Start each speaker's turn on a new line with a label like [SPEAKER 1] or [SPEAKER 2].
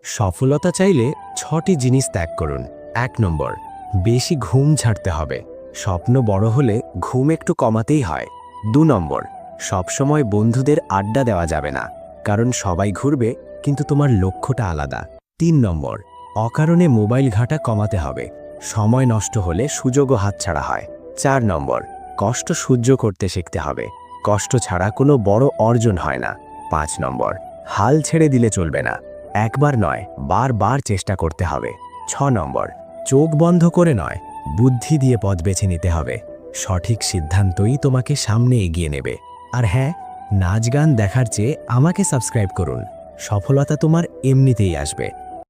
[SPEAKER 1] সফলতা চাইলে 6টি জিনিস ত্যাগ করুন। 1 নম্বর, বেশি ঘুম ছাড়তে হবে। স্বপ্ন বড় হলে ঘুম একটু কমাতেই হয়। 2 নম্বর, সবসময় বন্ধুদের আড্ডা দেওয়া যাবে না, কারণ সবাই ঘুরবে কিন্তু তোমার লক্ষ্যটা আলাদা। 3 নম্বর, অকারণে মোবাইল ঘাঁটা কমাতে হবে। সময় নষ্ট হলে সুযোগও হাতছাড়া হয়। 4 নম্বর, কষ্ট সহ্য করতে শিখতে হবে। কষ্ট ছাড়া কোনো বড় অর্জন হয় না। 5 নম্বর, হাল ছেড়ে দিলে চলবে না। একবার নয়, বারবার চেষ্টা করতে হবে। 6 নম্বর, চোখ বন্ধ করে নয়, বুদ্ধি দিয়ে পথ বেছে নিতে হবে। সঠিক সিদ্ধান্তই তোমাকে সামনে এগিয়ে নেবে। আর হ্যাঁ, নাচ গান দেখার চেয়ে আমাকে সাবস্ক্রাইব করুন। সফলতা তোমার এমনিতেই আসবে।